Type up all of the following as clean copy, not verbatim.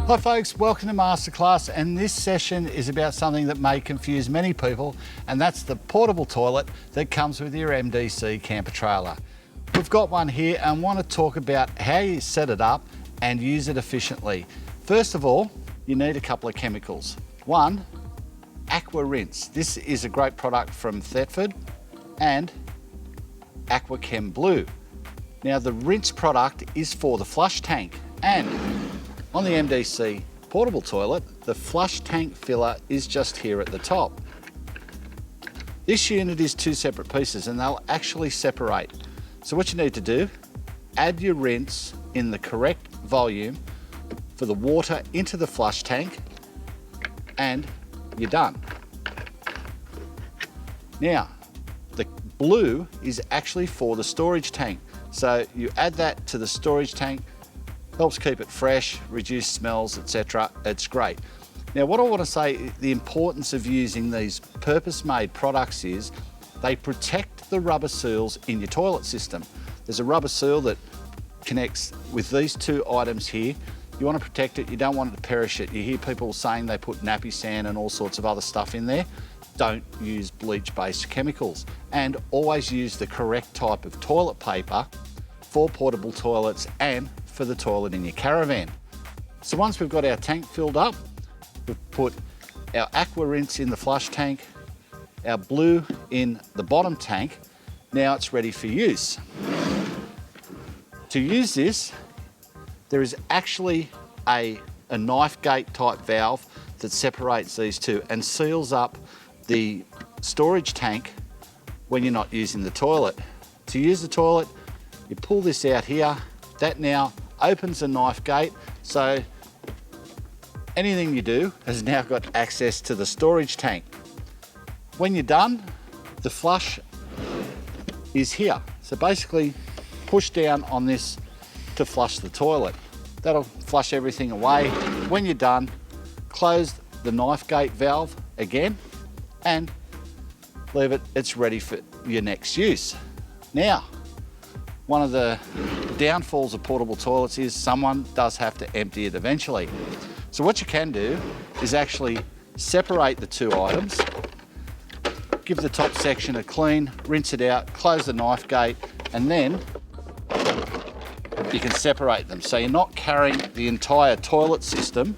Hi folks, welcome to Masterclass, and this session is about something that may confuse many people, and that's the portable toilet that comes with your MDC camper trailer. We've got one here and want to talk about how you set it up and use it efficiently. First of all, you need a couple of chemicals. One, aqua rinse. This is a great product from Thetford, and aqua chem blue. Now the rinse product is for the flush tank, and on the MDC portable toilet, the flush tank filler is just here at the top. This unit is two separate pieces and they'll actually separate. So what you need to do, add your rinse in the correct volume for the water into the flush tank, and you're done. Now, the blue is actually for the storage tank. So you add that to the storage tank, helps keep it fresh, reduce smells, etc. It's great. Now what I want to say, the importance of using these purpose-made products is they protect the rubber seals in your toilet system. There's a rubber seal that connects with these two items here. You want to protect it, you don't want it to perish it. You hear people saying they put nappy sand and all sorts of other stuff in there. Don't use bleach-based chemicals, and always use the correct type of toilet paper for portable toilets and for the toilet in your caravan. So once we've got our tank filled up, we've put our aqua rinse in the flush tank, our blue in the bottom tank. Now it's ready for use. To use this, there is actually a knife gate type valve that separates these two and seals up the storage tank when you're not using the toilet. To use the toilet, you pull this out here. That now opens a knife gate, so anything you do has now got access to the storage tank. When you're done, the flush is here. So basically push down on this to flush the toilet. That'll flush everything away. When you're done, close the knife gate valve again and leave it, it's ready for your next use. Now, one of the downfalls of portable toilets is someone does have to empty it eventually. So what you can do is actually separate the two items, give the top section a clean, rinse it out, close the knife gate, and then you can separate them. So you're not carrying the entire toilet system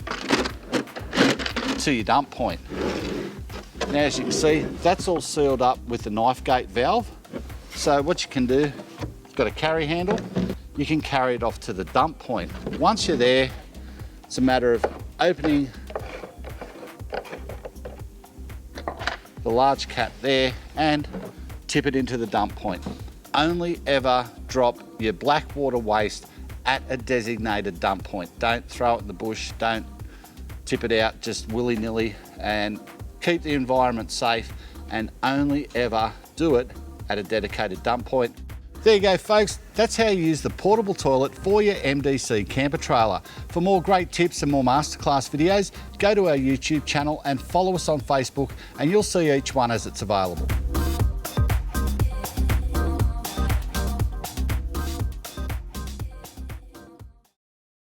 to your dump point. Now, as you can see, that's all sealed up with the knife gate valve. So what you can do, got a carry handle, you can carry it off to the dump point. Once you're there, it's a matter of opening the large cap there and tip it into the dump point. Only ever drop your black water waste at a designated dump point. Don't throw it in the bush, don't tip it out just willy-nilly, and keep the environment safe, and only ever do it at a dedicated dump point. There you go folks, that's how you use the portable toilet for your MDC camper trailer. For more great tips and more masterclass videos, go to our YouTube channel and follow us on Facebook, and you'll see each one as it's available.